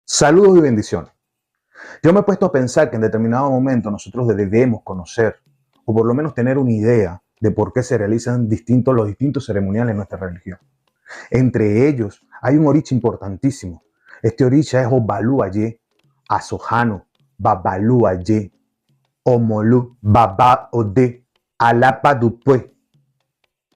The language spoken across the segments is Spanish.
Saludos y bendiciones. Yo me he puesto a pensar que en determinado momento nosotros debemos conocer, o por lo menos tener una idea de por qué se realizan los distintos ceremoniales en nuestra religión. Entre ellos hay un oricha importantísimo. Este oricha es Obaluaye, Asojano, Babaluaye, Omolu, Baba Ode, Alapa Dupue.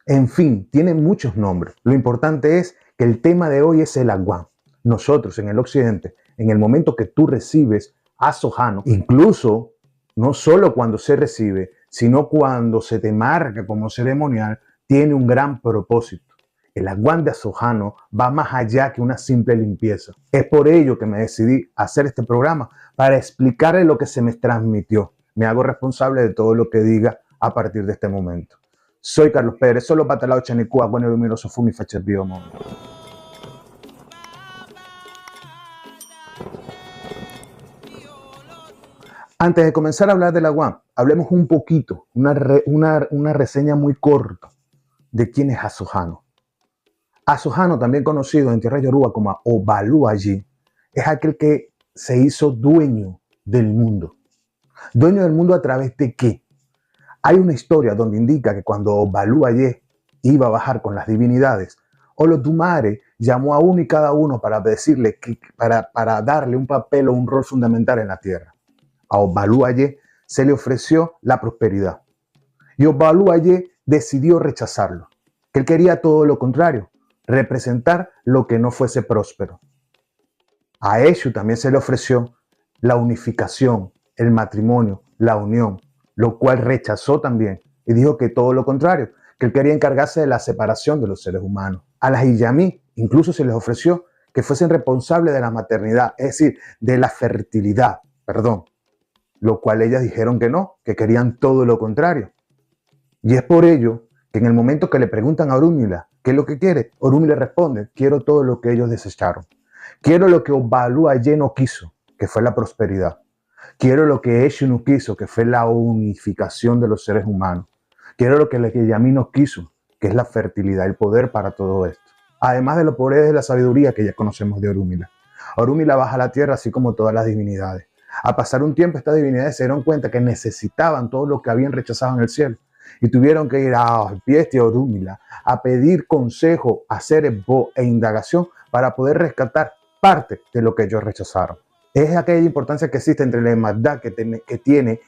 En fin, tiene muchos nombres. Lo importante es que el tema de hoy es el Aguán. Nosotros en el occidente, en el momento que tú recibes a Sojano, incluso no solo cuando se recibe, sino cuando se te marca como ceremonial, tiene un gran propósito. El Aguán de Sojano va más allá que una simple limpieza. Es por ello que me decidí hacer este programa, para explicarle lo que se me transmitió. Me hago responsable de todo lo que diga a partir de este momento. Soy Carlos Pérez, solo patalao chanicua, bueno, luminoso fumi fachepio mono. Antes de comenzar a hablar del Aguán, hablemos un poquito, una reseña muy corta de quién es Asojano. Asojano, también conocido en tierra yoruba como Obaluaye, es aquel que se hizo dueño del mundo. ¿Dueño del mundo a través de qué? Hay una historia donde indica que cuando Obaluaye iba a bajar con las divinidades, Olodumare llamó a uno y cada uno para decirle para darle un papel o un rol fundamental en la tierra. A Obaluaye se le ofreció la prosperidad y Obaluaye decidió rechazarlo, que él quería todo lo contrario, representar lo que no fuese próspero. A Eshu también se le ofreció la unificación, el matrimonio, la unión, lo cual rechazó también y dijo que todo lo contrario, que él quería encargarse de la separación de los seres humanos. A las Iyamí incluso se les ofreció que fuesen responsables de la maternidad, es decir, de la fertilidad, lo cual ellas dijeron que no, que querían todo lo contrario. Y es por ello que en el momento que le preguntan a Orúmila qué es lo que quiere, Orúmila responde: quiero todo lo que ellos desecharon. Quiero lo que Obaluaye no quiso, que fue la prosperidad. Quiero lo que Eshu no quiso, que fue la unificación de los seres humanos. Quiero lo que Yami no quiso, que es la fertilidad, el poder para todo esto. Además de los poderes de la sabiduría que ya conocemos de Orúmila. Orúmila baja a la tierra así como todas las divinidades. A pasar un tiempo, estas divinidades se dieron cuenta que necesitaban todo lo que habían rechazado en el cielo. Y tuvieron que ir a Pieste a Orúmila a pedir consejo, hacer esbo e indagación para poder rescatar parte de lo que ellos rechazaron. Es aquella importancia que existe entre la hermandad que tiene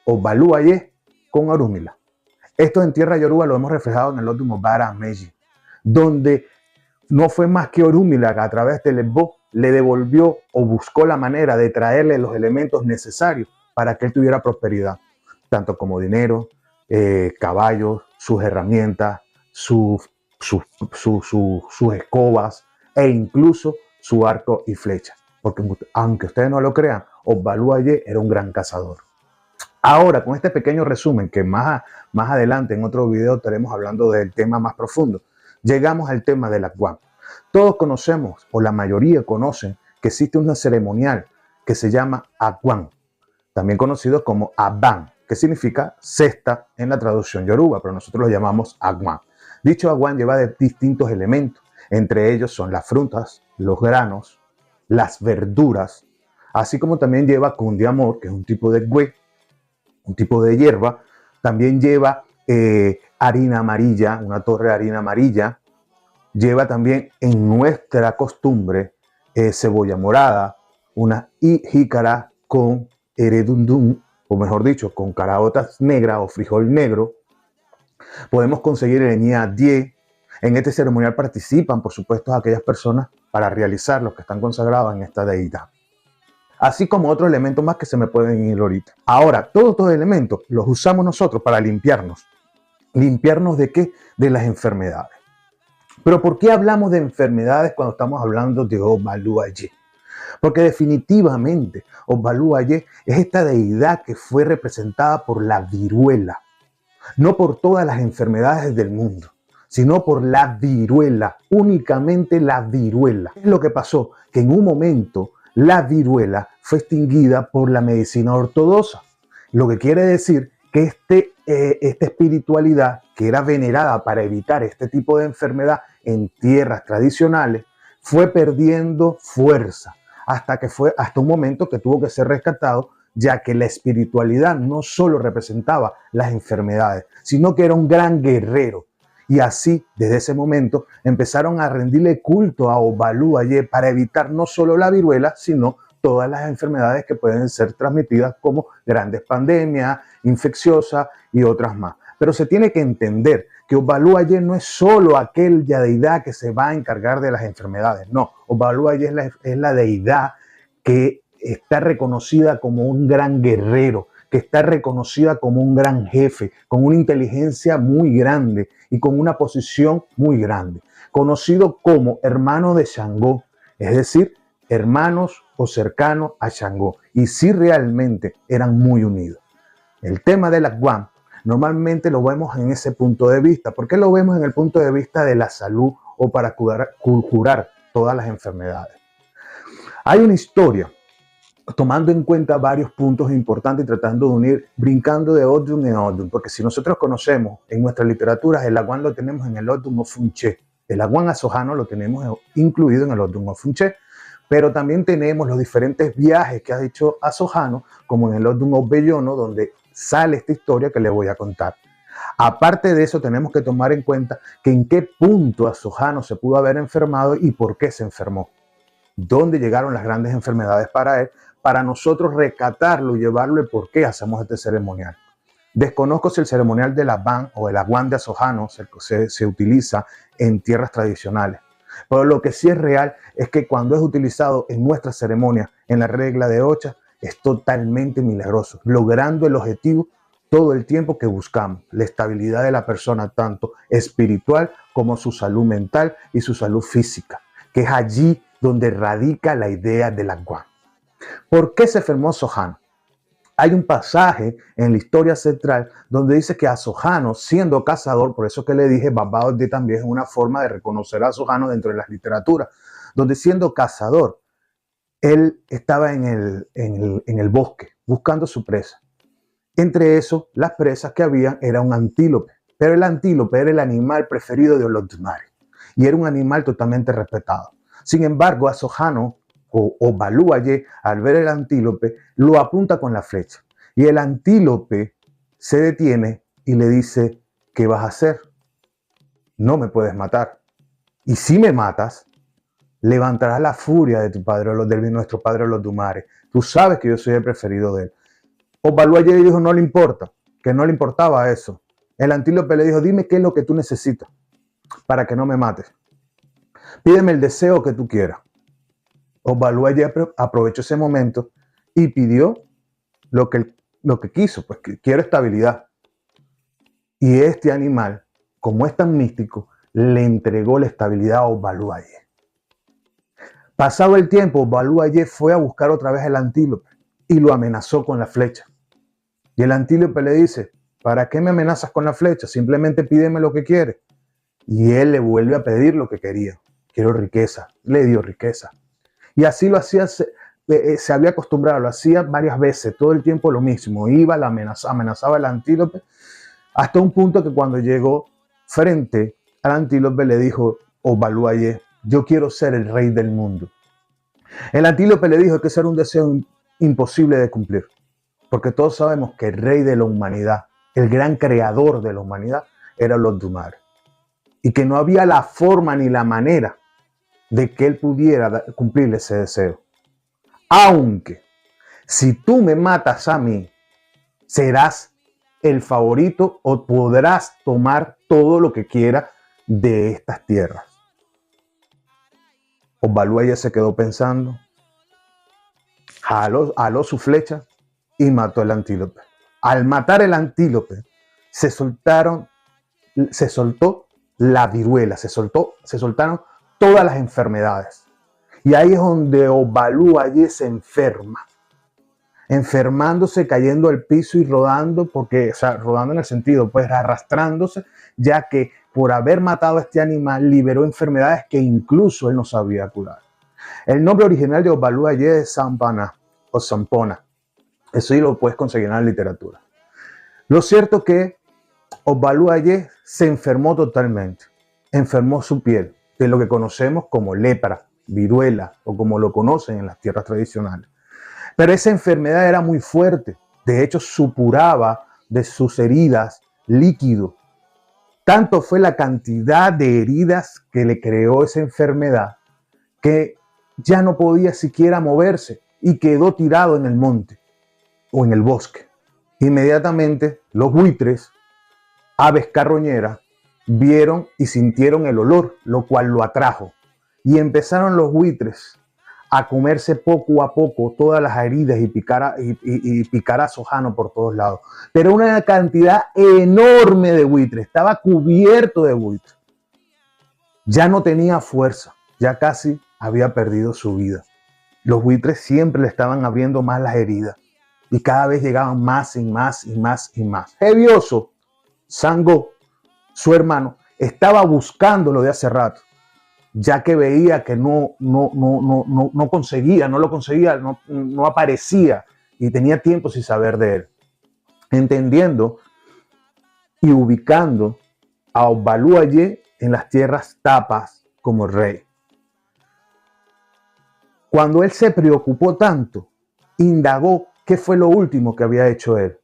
Obaluaye con Orúmila. Esto en tierra yoruba lo hemos reflejado en el último Bara Meji, donde no fue más que Orúmila que a través del esbo le devolvió o buscó la manera de traerle los elementos necesarios para que él tuviera prosperidad, tanto como dinero, caballos, sus herramientas, sus escobas e incluso su arco y flecha. Porque aunque ustedes no lo crean, Obaluaye era un gran cazador. Ahora, con este pequeño resumen, que más adelante en otro video estaremos hablando del tema más profundo, llegamos al tema del Aguán. Todos conocemos, o la mayoría conocen, que existe una ceremonial que se llama Aguán, también conocido como Aban, que significa cesta en la traducción yoruba, pero nosotros lo llamamos Aguán. Dicho Aguán lleva de distintos elementos, entre ellos son las frutas, los granos, las verduras, así como también lleva cundiamor, que es un tipo de güey, un tipo de hierba. También lleva harina amarilla, una torre de harina amarilla. Lleva también, en nuestra costumbre, cebolla morada, una jícara con eredundum, o mejor dicho, con caraotas negras o frijol negro. Podemos conseguir el die. En este ceremonial participan, por supuesto, aquellas personas para realizar los que están consagrados en esta deidad. Así como otros elementos más que se me pueden ir ahorita. Ahora, todos estos elementos los usamos nosotros para limpiarnos. ¿Limpiarnos de qué? De las enfermedades. Pero ¿por qué hablamos de enfermedades cuando estamos hablando de Obaluaye? Porque definitivamente Obaluaye es esta deidad que fue representada por la viruela. No por todas las enfermedades del mundo, sino por la viruela, únicamente la viruela. ¿Qué es lo que pasó? Que en un momento la viruela fue extinguida por la medicina ortodoxa, lo que quiere decir que esta espiritualidad que era venerada para evitar este tipo de enfermedad en tierras tradicionales fue perdiendo fuerza hasta que fue hasta un momento que tuvo que ser rescatado, ya que la espiritualidad no solo representaba las enfermedades, sino que era un gran guerrero. Y así, desde ese momento, empezaron a rendirle culto a Obalú Ayé para evitar no solo la viruela, sino todas las enfermedades que pueden ser transmitidas como grandes pandemias, infecciosas y otras más. Pero se tiene que entender que Obalú Ayé no es solo aquella deidad que se va a encargar de las enfermedades. No, Obalú Ayé es la deidad que está reconocida como un gran guerrero, que está reconocida como un gran jefe, con una inteligencia muy grande y con una posición muy grande. Conocido como hermano de Shango, es decir, hermanos o cercanos a Shango. Y sí realmente eran muy unidos. El tema de la Guam normalmente lo vemos en ese punto de vista. ¿Por qué lo vemos en el punto de vista de la salud o para curar todas las enfermedades? Hay una historia tomando en cuenta varios puntos importantes y tratando de unir, brincando de Odun en Odun, porque si nosotros conocemos en nuestra literatura, el Aguán lo tenemos en el Odun Ofunché, el Aguán Asojano lo tenemos incluido en el Odun Ofunché, pero también tenemos los diferentes viajes que ha hecho Asojano, como en el Odun Obellono, donde sale esta historia que les voy a contar. Aparte de eso, tenemos que tomar en cuenta que en qué punto Asojano se pudo haber enfermado y por qué se enfermó. Dónde llegaron las grandes enfermedades para él, para nosotros recatarlo y llevarlo el por qué hacemos este ceremonial. Desconozco si el ceremonial de la Ban o el Aguán de Asojano se utiliza en tierras tradicionales. Pero lo que sí es real es que cuando es utilizado en nuestra ceremonia, en la regla de Ocha, es totalmente milagroso, logrando el objetivo todo el tiempo que buscamos, la estabilidad de la persona, tanto espiritual como su salud mental y su salud física, que es allí donde radica la idea del Aguán. ¿Por qué se enfermó Asojano? Hay un pasaje en la historia central donde dice que Asojano, siendo cazador, por eso que le dije, Babao de también es una forma de reconocer a Asojano dentro de las literaturas, donde siendo cazador, él estaba en el bosque buscando su presa. Entre eso, las presas que había era un antílope, pero el antílope era el animal preferido de Olodumare y era un animal totalmente respetado. Sin embargo, Asojano o Balú Ayé, al ver el antílope, lo apunta con la flecha. Y el antílope se detiene y le dice, ¿qué vas a hacer? No me puedes matar. Y si me matas, levantarás la furia de tu padre, de nuestro padre Olodumare. Tú sabes que yo soy el preferido de él. O Balú Ayé le dijo, no le importa, que no le importaba eso. El antílope le dijo, dime qué es lo que tú necesitas para que no me mates. Pídeme el deseo que tú quieras. Obalú Ayé aprovechó ese momento y pidió lo que quiso, pues que quiero estabilidad. Y este animal, como es tan místico, le entregó la estabilidad a Obalú Ayé. Pasado el tiempo, Obalú Ayé fue a buscar otra vez el antílope y lo amenazó con la flecha. Y el antílope le dice, ¿para qué me amenazas con la flecha? Simplemente pídeme lo que quieres. Y él le vuelve a pedir lo que quería. Quiero riqueza. Le dio riqueza. Y así lo hacía, se había acostumbrado, lo hacía varias veces, todo el tiempo lo mismo. Iba, amenazaba al antílope, hasta un punto que cuando llegó frente al antílope le dijo, Obalú Ayé, yo quiero ser el rey del mundo. El antílope le dijo que ese era un deseo imposible de cumplir, porque todos sabemos que el rey de la humanidad, el gran creador de la humanidad, era Olodumare. Y que no había la forma ni la manera de que él pudiera cumplirle ese deseo. Aunque, si tú me matas a mí, serás el favorito o podrás tomar todo lo que quieras de estas tierras. Obalú Ayé se quedó pensando, jaló su flecha y mató al antílope. Al matar el antílope, se soltó la viruela, se soltaron todas las enfermedades. Y ahí es donde Obalú Ayé se enferma. Enfermándose, cayendo al piso y rodando, rodando en el sentido, pues arrastrándose, ya que por haber matado a este animal liberó enfermedades que incluso él no sabía curar. El nombre original de Obalú Ayé es Sampana o Sampona. Eso sí lo puedes conseguir en la literatura. Lo cierto es que Obalú Ayé se enfermó totalmente. Enfermó su piel, de lo que conocemos como lepra. viruela o como lo conocen en las tierras tradicionales. Pero esa enfermedad era muy fuerte. De hecho, supuraba de sus heridas líquido. Tanto fue la cantidad de heridas que le creó esa enfermedad que ya no podía siquiera moverse y quedó tirado en el monte o en el bosque. Inmediatamente los buitres, aves carroñeras, vieron y sintieron el olor, lo cual lo atrajo. Y empezaron los buitres a comerse poco a poco todas las heridas y picar a Sojano por todos lados. Pero una cantidad enorme de buitres, estaba cubierto de buitres. Ya no tenía fuerza, ya casi había perdido su vida. Los buitres siempre le estaban abriendo más las heridas y cada vez llegaban más y más y más y más. Hevioso, Sangó, su hermano, estaba buscándolo de hace rato, ya que veía que no aparecía y tenía tiempo sin saber de él. Entendiendo y ubicando a Obaluaye en las tierras tapas como rey. Cuando él se preocupó tanto, indagó qué fue lo último que había hecho él.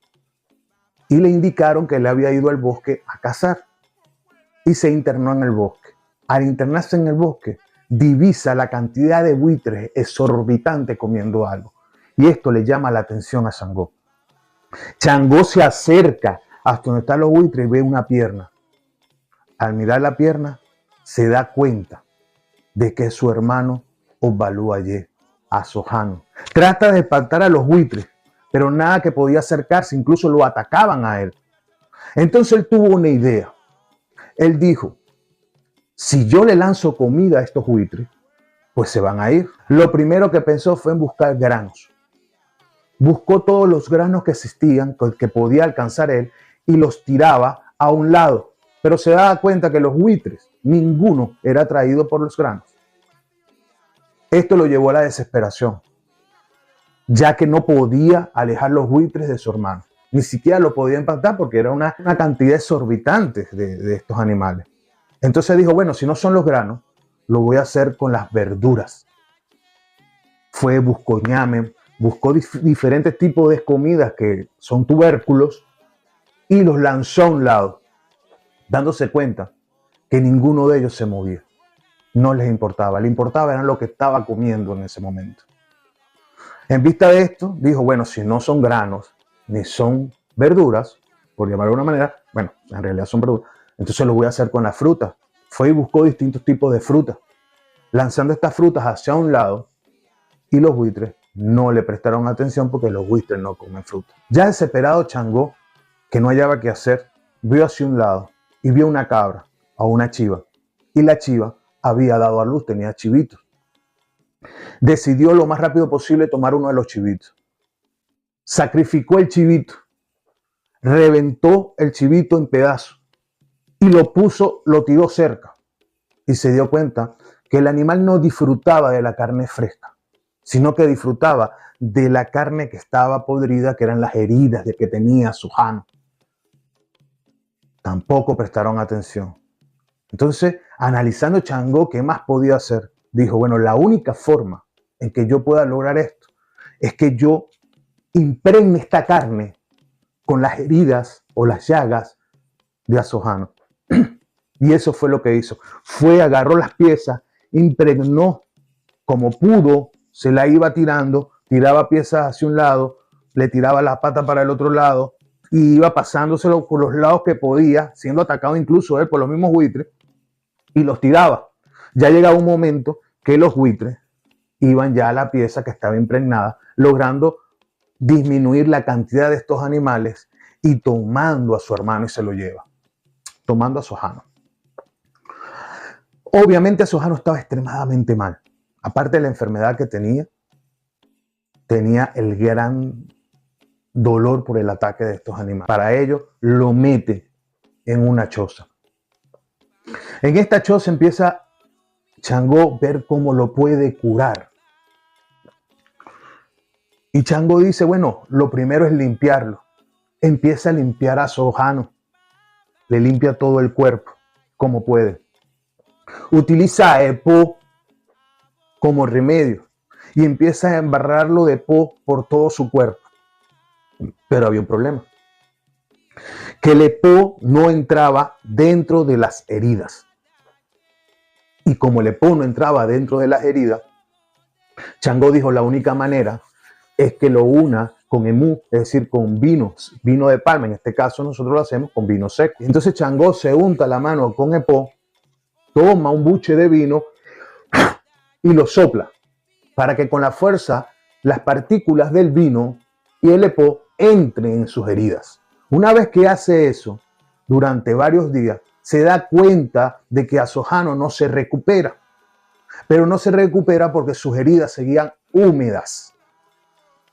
Y le indicaron que él había ido al bosque a cazar y se internó en el bosque. Al internarse en el bosque, divisa la cantidad de buitres exorbitante comiendo algo. Y esto le llama la atención a Sangó. Sangó se acerca hasta donde están los buitres y ve una pierna. Al mirar la pierna, se da cuenta de que es su hermano Obaluaye, a Sojano. Trata de espantar a los buitres, pero nada que podía acercarse, incluso lo atacaban a él. Entonces él tuvo una idea. Él dijo, si yo le lanzo comida a estos buitres, pues se van a ir. Lo primero que pensó fue en buscar granos. Buscó todos los granos que existían, que podía alcanzar él, y los tiraba a un lado. Pero se daba cuenta que los buitres, ninguno era atraído por los granos. Esto lo llevó a la desesperación, ya que no podía alejar los buitres de su hermano. Ni siquiera lo podía empatar porque era una cantidad exorbitante de estos animales. Entonces dijo, bueno, si no son los granos, lo voy a hacer con las verduras. Buscó ñame, buscó diferentes tipos de comidas que son tubérculos y los lanzó a un lado, dándose cuenta que ninguno de ellos se movía. No les importaba, le importaba era lo que estaba comiendo en ese momento. En vista de esto, dijo, bueno, si no son granos, ni son verduras, por llamarlo de una manera, bueno, en realidad son verduras, entonces lo voy a hacer con las frutas. Fue y buscó distintos tipos de frutas, lanzando estas frutas hacia un lado, y los buitres no le prestaron atención porque los buitres no comen fruta. Ya desesperado Sangó, que no hallaba qué hacer, vio hacia un lado y vio una cabra o una chiva, y la chiva había dado a luz, tenía chivitos. Decidió lo más rápido posible tomar uno de los chivitos. Sacrificó el chivito, reventó el chivito en pedazos y lo tiró cerca. Y se dio cuenta que el animal no disfrutaba de la carne fresca, sino que disfrutaba de la carne que estaba podrida, que eran las heridas de que tenía Sojano. Tampoco prestaron atención. Entonces, analizando Sangó qué más podía hacer, dijo, bueno, la única forma en que yo pueda lograr esto es que yo impregne esta carne con las heridas o las llagas de Sojano. Y eso fue lo que hizo. Agarró las piezas, impregnó como pudo, se la iba tirando, tiraba piezas hacia un lado, le tiraba la pata para el otro lado y iba pasándoselo por los lados que podía, siendo atacado incluso él por los mismos buitres, y los tiraba. Ya llegaba un momento que los buitres iban ya a la pieza que estaba impregnada, logrando disminuir la cantidad de estos animales y tomando a su hermano y se lo lleva, tomando a Sojano. Obviamente Sojano estaba extremadamente mal. Aparte de la enfermedad que tenía el gran dolor por el ataque de estos animales. Para ello lo mete en una choza. En esta choza empieza Sangó a ver cómo lo puede curar. Y Sangó dice, bueno, lo primero es limpiarlo. Empieza a limpiar a Sojano. Le limpia todo el cuerpo, como puede. Utiliza epo como remedio y empieza a embarrarlo de po por todo su cuerpo. Pero había un problema, que el po no entraba dentro de las heridas. Y como el po no entraba dentro de las heridas, Changó dijo, la única manera es que lo una con emú, es decir, con vino de palma. En este caso nosotros lo hacemos con vino seco. Entonces Changó se unta la mano con epo, toma un buche de vino y lo sopla para que con la fuerza las partículas del vino y el epo entren en sus heridas. Una vez que hace eso, durante varios días, se da cuenta de que Asojano no se recupera. Pero no se recupera porque sus heridas seguían húmedas.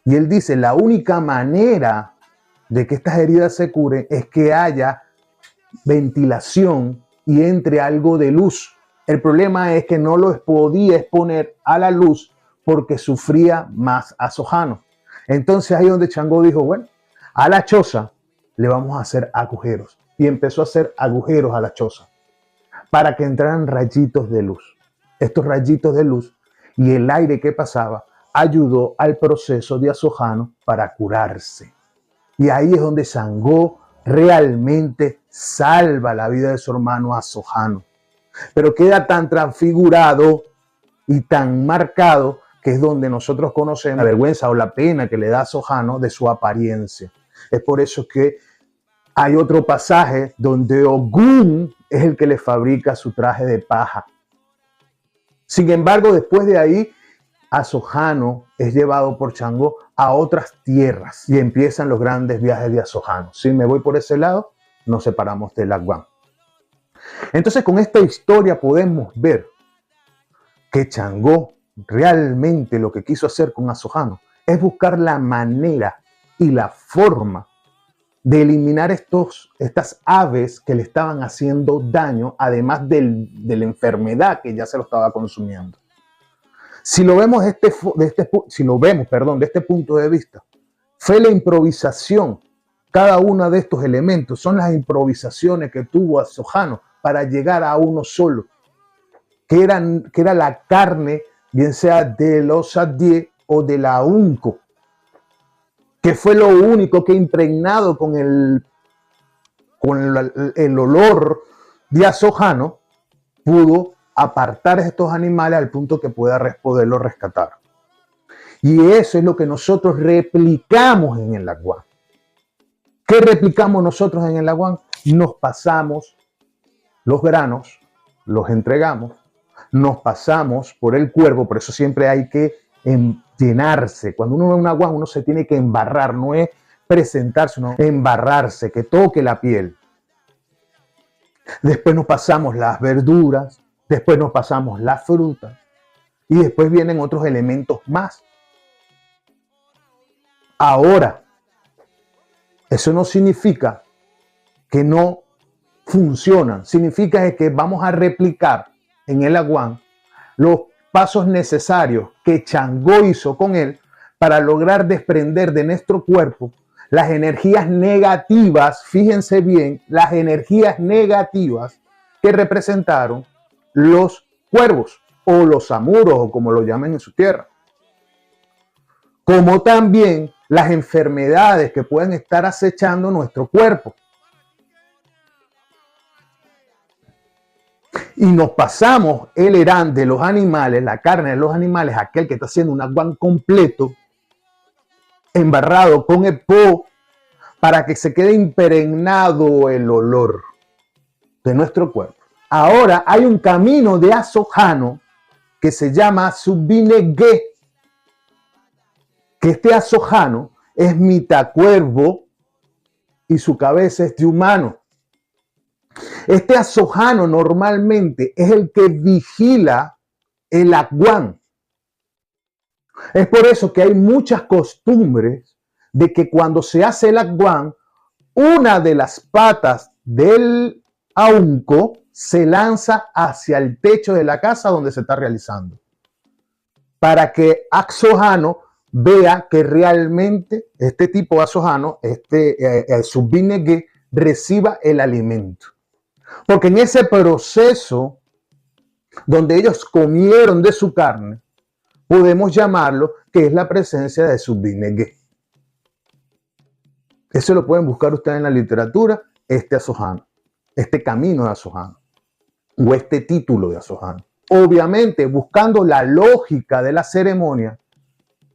Y él dice, la única manera de que estas heridas se curen es que haya ventilación y entre algo de luz. El problema es que no lo podía exponer a la luz porque sufría más Asojano. Entonces ahí donde Changó dijo, bueno, a la choza le vamos a hacer agujeros. Y empezó a hacer agujeros a la choza para que entraran rayitos de luz. Estos rayitos de luz y el aire que pasaba ayudó al proceso de Asojano para curarse. Y ahí es donde Changó realmente salva la vida de su hermano Asojano. Pero queda tan transfigurado y tan marcado que es donde nosotros conocemos la vergüenza o la pena que le da Asojano de su apariencia. Es por eso que hay otro pasaje donde Ogún es el que le fabrica su traje de paja. Sin embargo, después de ahí, Asojano es llevado por Changó a otras tierras y empiezan los grandes viajes de Asojano. Si me voy por ese lado, nos separamos del Laguán. Entonces, con esta historia podemos ver que Changó realmente lo que quiso hacer con Asojano es buscar la manera y la forma de eliminar estas aves que le estaban haciendo daño, además de la enfermedad que ya se lo estaba consumiendo. Si lo vemos de este punto de vista, fue la improvisación. Cada uno de estos elementos son las improvisaciones que tuvo Asojano para llegar a uno solo, que era la carne, bien sea de los adie o de la unco, que fue lo único que impregnado con el olor de Asojano pudo apartar a estos animales al punto que pueda poderlos rescatar. Y eso es lo que nosotros replicamos en el Laguán. ¿Qué replicamos nosotros en el Laguán? Nos pasamos los granos, los entregamos, nos pasamos por el cuervo, por eso siempre hay que llenarse. Cuando uno ve un Laguán, uno se tiene que embarrar, no es presentarse, sino embarrarse, que toque la piel. Después nos pasamos las verduras, después nos pasamos la fruta y después vienen otros elementos más. Ahora, eso no significa que no funcionan, significa que vamos a replicar en el Laguán los pasos necesarios que Changó hizo con él para lograr desprender de nuestro cuerpo las energías negativas, fíjense bien, las energías negativas que representaron los cuervos o los amuros o como lo llamen en su tierra. Como también las enfermedades que pueden estar acechando nuestro cuerpo. Y nos pasamos el herán de los animales, la carne de los animales, aquel que está haciendo un Laguán completo, embarrado con el po, para que se quede impregnado el olor de nuestro cuerpo. Ahora hay un camino de Asojano que se llama Subinegué, que este Asojano es mitad cuervo y su cabeza es de humano. Este Asojano normalmente es el que vigila el Laguán. Es por eso que hay muchas costumbres de que cuando se hace el Laguán, una de las patas del aunco se lanza hacia el techo de la casa donde se está realizando, para que Asojano vea que realmente este tipo de Asojano, Subinegué, reciba el alimento. Porque en ese proceso donde ellos comieron de su carne, podemos llamarlo que es la presencia de Subdinegue. Eso lo pueden buscar ustedes en la literatura, este Asojano, este camino de Asojano, o este título de Asojano. Obviamente, buscando la lógica de la ceremonia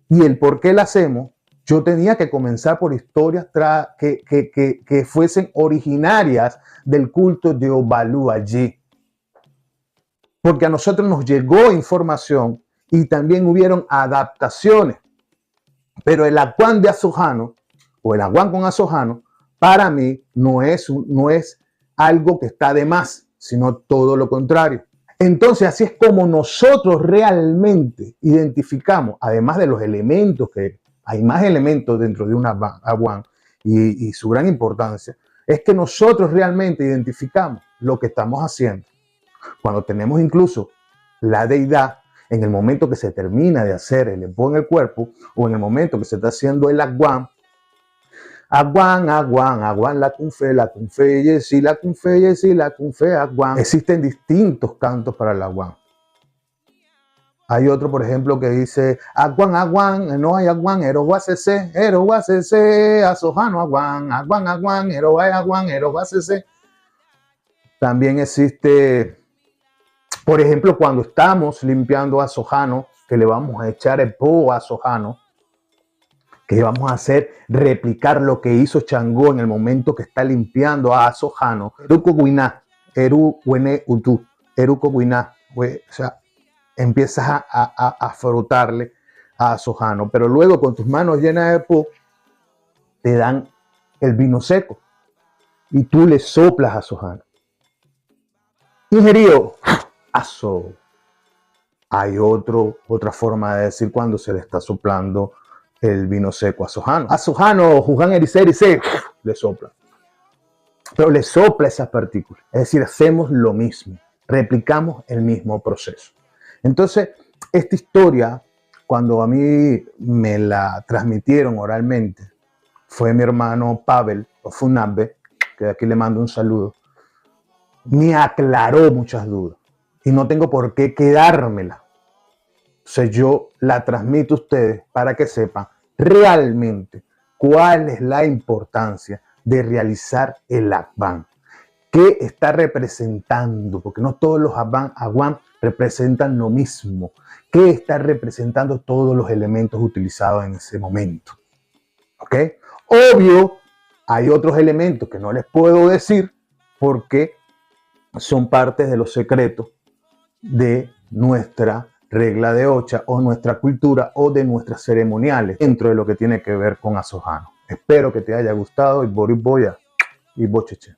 y el por qué la hacemos, yo tenía que comenzar por historias que fuesen originarias del culto de Obalu allí. Porque a nosotros nos llegó información y también hubieron adaptaciones. Pero el Aguán de Asojano, o el Aguán con Asojano, para mí no es algo que está de más, sino todo lo contrario. Entonces, así es como nosotros realmente identificamos, además de los elementos, que hay más elementos dentro de un Aguán y su gran importancia, es que nosotros realmente identificamos lo que estamos haciendo. Cuando tenemos incluso la deidad, en el momento que se termina de hacer el empo en el cuerpo, o en el momento que se está haciendo el Aguán, Aguán, la cunfe, yesi, la cunfe, Aguán. Existen distintos cantos para el Aguán. Hay otro, por ejemplo, que dice Aguán, no hay Aguán, eroguacese, Asojano Aguán, eroguacese. También existe, por ejemplo, cuando estamos limpiando a Asojano, que le vamos a echar el po a Asojano, que vamos a hacer replicar lo que hizo Changó en el momento que está limpiando a Asojano. Eruko Guiná, Eru Wene Utu, Eruko Guiná, o sea, empiezas a frotarle a Asojano, pero luego con tus manos llenas de po, te dan el vino seco y tú le soplas a Asojano. Ingerido, aso. Hay otra forma de decir cuando se le está soplando el vino seco a Asojano. Asojano, Juján Erice, le sopla. Pero le sopla esas partículas. Es decir, hacemos lo mismo. Replicamos el mismo proceso. Entonces, esta historia, cuando a mí me la transmitieron oralmente, fue mi hermano Pavel Ofunambe, que de aquí le mando un saludo, me aclaró muchas dudas. Y no tengo por qué quedármela. Entonces yo la transmito a ustedes para que sepan realmente cuál es la importancia de realizar el Aguán. ¿Qué está representando? Porque no todos los Aguán representan lo mismo. ¿Qué está representando todos los elementos utilizados en ese momento? ¿Ok? Obvio, hay otros elementos que no les puedo decir porque son partes de los secretos de nuestra regla de Ocha o nuestra cultura o de nuestras ceremoniales dentro de lo que tiene que ver con Asojano. Espero que te haya gustado y Boris Boya y Bocheche.